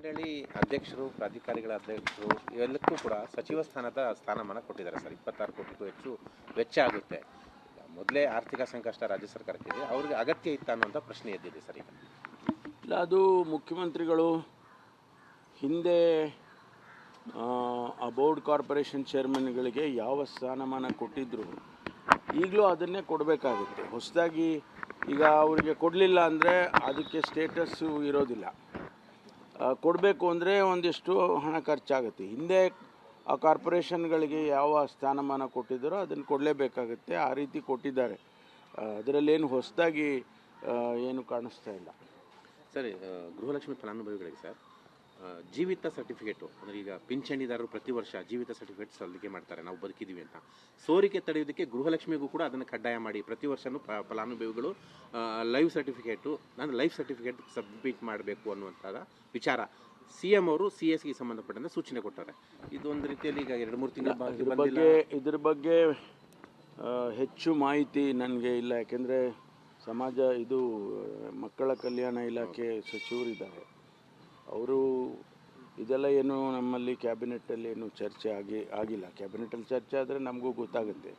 ಮಂಡಳಿ ಅಧ್ಯಕ್ಷರು, ಪ್ರಾಧಿಕಾರಿಗಳ ಅಧ್ಯಕ್ಷರು ಇವೆಲ್ಲಕ್ಕೂ ಕೂಡ ಸಚಿವ ಸ್ಥಾನದ ಸ್ಥಾನಮಾನ ಕೊಟ್ಟಿದ್ದಾರೆ ಸರ್. 26 ಕೋಟಿಗೂ ಹೆಚ್ಚು ವೆಚ್ಚ ಆಗುತ್ತೆ. ಮೊದಲೇ ಆರ್ಥಿಕ ಸಂಕಷ್ಟ ರಾಜ್ಯ ಸರ್ಕಾರಕ್ಕಿದೆ, ಅವ್ರಿಗೆ ಅಗತ್ಯ ಇತ್ತ ಅನ್ನುವಂಥ ಪ್ರಶ್ನೆ ಎದ್ದಿದೆ ಸರ್. ಈಗ ಇಲ್ಲ, ಅದು ಮುಖ್ಯಮಂತ್ರಿಗಳು ಹಿಂದೆ ಆ ಬೋರ್ಡ್ ಕಾರ್ಪೊರೇಷನ್ ಚೇರ್ಮನ್ಗಳಿಗೆ ಯಾವ ಸ್ಥಾನಮಾನ ಕೊಟ್ಟಿದ್ದರು ಈಗಲೂ ಅದನ್ನೇ ಕೊಡಬೇಕಾಗುತ್ತೆ. ಹೊಸದಾಗಿ ಈಗ ಅವರಿಗೆ ಕೊಡಲಿಲ್ಲ ಅಂದರೆ ಅದಕ್ಕೆ ಸ್ಟೇಟಸ್ಸು ಇರೋದಿಲ್ಲ. ಕೊಡಬೇಕು ಅಂದರೆ ಒಂದಿಷ್ಟು ಹಣ ಖರ್ಚಾಗುತ್ತೆ. ಹಿಂದೆ ಆ ಕಾರ್ಪೊರೇಷನ್ಗಳಿಗೆ ಯಾವ ಸ್ಥಾನಮಾನ ಕೊಟ್ಟಿದ್ದಾರೋ ಅದನ್ನು ಕೊಡಲೇಬೇಕಾಗುತ್ತೆ. ಆ ರೀತಿ ಕೊಟ್ಟಿದ್ದಾರೆ. ಅದರಲ್ಲೇನು ಹೊಸದಾಗಿ ಏನು ಕಾಣಿಸ್ತಾ ಇಲ್ಲ. ಸರಿ, ಗೃಹಲಕ್ಷ್ಮಿ ಫಲಾನುಭವಿಗಳಿಗೆ ಸರ್ ಜೀವಿತ ಸರ್ಟಿಫಿಕೇಟು ಅಂದರೆ ಈಗ ಪಿಂಚಣಿದಾರರು ಪ್ರತಿ ವರ್ಷ ಜೀವಿತ ಸರ್ಟಿಫಿಕೇಟ್ ಸಲ್ಲಿಕೆ ಮಾಡ್ತಾರೆ, ನಾವು ಬದುಕಿದ್ದೀವಿ ಅಂತ. ಸೋರಿಕೆ ತಡೆಯೋದಕ್ಕೆ ಗೃಹಲಕ್ಷ್ಮಿಗೂ ಕೂಡ ಅದನ್ನು ಕಡ್ಡಾಯ ಮಾಡಿ ಪ್ರತಿ ವರ್ಷವೂ ಫಲಾನುಭವಿಗಳು ಲೈಫ್ ಸರ್ಟಿಫಿಕೇಟ್ ಸಬ್ಮಿಟ್ ಮಾಡಬೇಕು ಅನ್ನುವಂಥದ ವಿಚಾರ CM ಅವರು CS ಸಂಬಂಧಪಟ್ಟಂತೆ ಸೂಚನೆ ಕೊಟ್ಟಾರೆ. ಇದು ಒಂದು ರೀತಿಯಲ್ಲಿ ಈಗ 2-3 ತಿಂಗಳ ಇದ್ರ ಬಗ್ಗೆ ಹೆಚ್ಚು ಮಾಹಿತಿ ನನಗೆ ಇಲ್ಲ. ಯಾಕೆಂದರೆ ಮಕ್ಕಳ ಕಲ್ಯಾಣ ಇಲಾಖೆ ಸಚಿವರಿದ್ದಾರೆ. ಅವರು ಇದೆಲ್ಲ ಏನು ನಮ್ಮಲ್ಲಿ ಕ್ಯಾಬಿನೆಟ್ಟಲ್ಲಿ ಏನು ಚರ್ಚೆ ಆಗಿಲ್ಲ. ಕ್ಯಾಬಿನೆಟಲ್ಲಿ ಚರ್ಚೆ ಆದರೆ ನಮಗೂ ಗೊತ್ತಾಗುತ್ತೆ.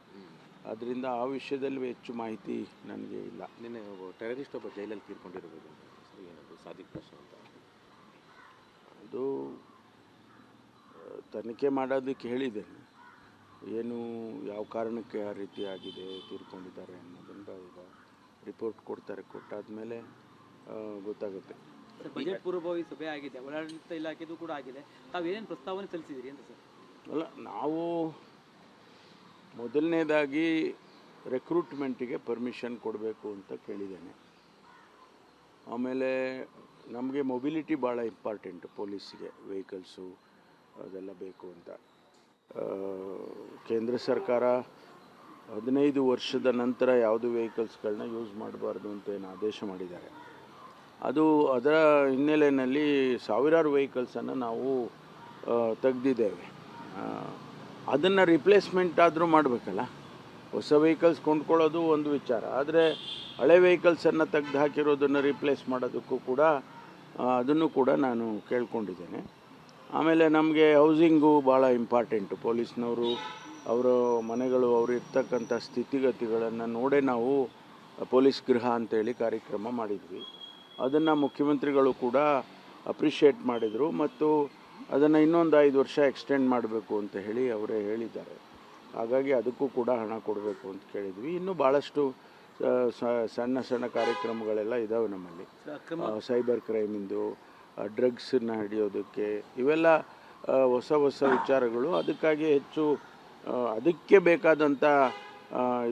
ಅದರಿಂದ ಆ ವಿಷಯದಲ್ಲಿ ಹೆಚ್ಚು ಮಾಹಿತಿ ನನಗೆ ಇಲ್ಲ. ನಿನ್ನೆ ಟೆರರಿಸ್ಟ್ ಒಬ್ಬ ಜೈಲಲ್ಲಿ ತೀರ್ಕೊಂಡಿರ್ಬೋದು, ಏನದು ಸಾದಿಕ್ ಪಾಷಾ ಅಂತ, ಅದು ತನಿಖೆ ಮಾಡೋದಕ್ಕೆ ಹೇಳಿದ್ದೇನೆ. ಏನು ಯಾವ ಕಾರಣಕ್ಕೆ ಆ ರೀತಿ ಆಗಿದೆ, ತೀರ್ಕೊಂಡಿದ್ದಾರೆ ಅನ್ನೋದನ್ನು ಈಗ ರಿಪೋರ್ಟ್ ಕೊಡ್ತಾರೆ. ಕೊಟ್ಟಾದಮೇಲೆ ಗೊತ್ತಾಗುತ್ತೆ. ಬಜೆಟ್ ಪೂರ್ವಭಾವಿ ಸಭೆ ಆಗಿದೆ, ಒಳಾಡಳಿತ ಇಲಾಖೆದು ಕೂಡ ಆಗಿದೆ. ತಾವೇನೇನು ಪ್ರಸ್ತಾವನೆ ಸಲ್ಲಿಸಿದ್ದೀರಿ ಅಂತ ಸರ್? ಅಲ್ಲ, ನಾವು ಮೊದಲನೇದಾಗಿ ರೆಕ್ರೂಟ್ಮೆಂಟಿಗೆ ಪರ್ಮಿಷನ್ ಕೊಡಬೇಕು ಅಂತ ಕೇಳಿದ್ದೇನೆ. ಆಮೇಲೆ ನಮಗೆ ಮೊಬಿಲಿಟಿ ಭಾಳ ಇಂಪಾರ್ಟೆಂಟ್. ಪೊಲೀಸಿಗೆ ವೆಹಿಕಲ್ಸು ಅದೆಲ್ಲ ಬೇಕು ಅಂತ ಕೇಂದ್ರ ಸರ್ಕಾರ 15 ವರ್ಷದ ನಂತರ ಯಾವುದು ವೆಹಿಕಲ್ಸ್ಗಳನ್ನ ಯೂಸ್ ಮಾಡಬಾರ್ದು ಅಂತ ಏನು ಆದೇಶ ಮಾಡಿದ್ದಾರೆ. ಅದರ ಹಿನ್ನೆಲೆಯಲ್ಲಿ ಸಾವಿರಾರು ವೆಹಿಕಲ್ಸನ್ನು ನಾವು ತೆಗೆದಿದ್ದೇವೆ. ಅದನ್ನು ರಿಪ್ಲೇಸ್ಮೆಂಟ್ ಆದರೂ ಮಾಡಬೇಕಲ್ಲ. ಹೊಸ ವೆಹಿಕಲ್ಸ್ ಕೊಂಡ್ಕೊಳ್ಳೋದು ಒಂದು ವಿಚಾರ, ಆದರೆ ಹಳೆ ವೆಹಿಕಲ್ಸನ್ನು ತೆಗೆದು ಹಾಕಿರೋದನ್ನು ರಿಪ್ಲೇಸ್ ಮಾಡೋದಕ್ಕೂ ಕೂಡ ಅದನ್ನು ಕೂಡ ನಾನು ಕೇಳ್ಕೊಂಡಿದ್ದೇನೆ. ಆಮೇಲೆ ನಮಗೆ ಹೌಸಿಂಗು ಭಾಳ ಇಂಪಾರ್ಟೆಂಟು. ಪೊಲೀಸ್ನವರು ಅವರ ಮನೆಗಳು ಅವರು ಇರ್ತಕ್ಕಂಥ ಸ್ಥಿತಿಗತಿಗಳನ್ನು ನೋಡೇ ನಾವು ಪೊಲೀಸ್ ಗೃಹ ಅಂತೇಳಿ ಕಾರ್ಯಕ್ರಮ ಮಾಡಿದ್ವಿ. ಅದನ್ನು ಮುಖ್ಯಮಂತ್ರಿಗಳು ಕೂಡ ಅಪ್ರಿಷಿಯೇಟ್ ಮಾಡಿದರು ಮತ್ತು ಅದನ್ನು ಇನ್ನೊಂದು 5 ವರ್ಷ ಎಕ್ಸ್ಟೆಂಡ್ ಮಾಡಬೇಕು ಅಂತ ಹೇಳಿ ಅವರೇ ಹೇಳಿದ್ದಾರೆ. ಹಾಗಾಗಿ ಅದಕ್ಕೂ ಕೂಡ ಹಣ ಕೊಡಬೇಕು ಅಂತ ಕೇಳಿದ್ವಿ. ಇನ್ನೂ ಭಾಳಷ್ಟು ಸಣ್ಣ ಕಾರ್ಯಕ್ರಮಗಳೆಲ್ಲ ಇದ್ದಾವೆ ನಮ್ಮಲ್ಲಿ. ಸೈಬರ್ ಕ್ರೈಮಿಂದು, ಡ್ರಗ್ಸನ್ನು ಹಿಡಿಯೋದಕ್ಕೆ, ಇವೆಲ್ಲ ಹೊಸ ವಿಚಾರಗಳು. ಅದಕ್ಕಾಗಿ ಹೆಚ್ಚು ಅದಕ್ಕೆ ಬೇಕಾದಂಥ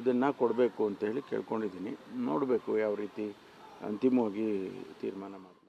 ಇದನ್ನು ಕೊಡಬೇಕು ಅಂತ ಹೇಳಿ ಕೇಳ್ಕೊಂಡಿದ್ದೀನಿ. ನೋಡಬೇಕು ಯಾವ ರೀತಿ ಅಂತಿಮವಾಗಿ ತೀರ್ಮಾನ ಮಾಡಿ.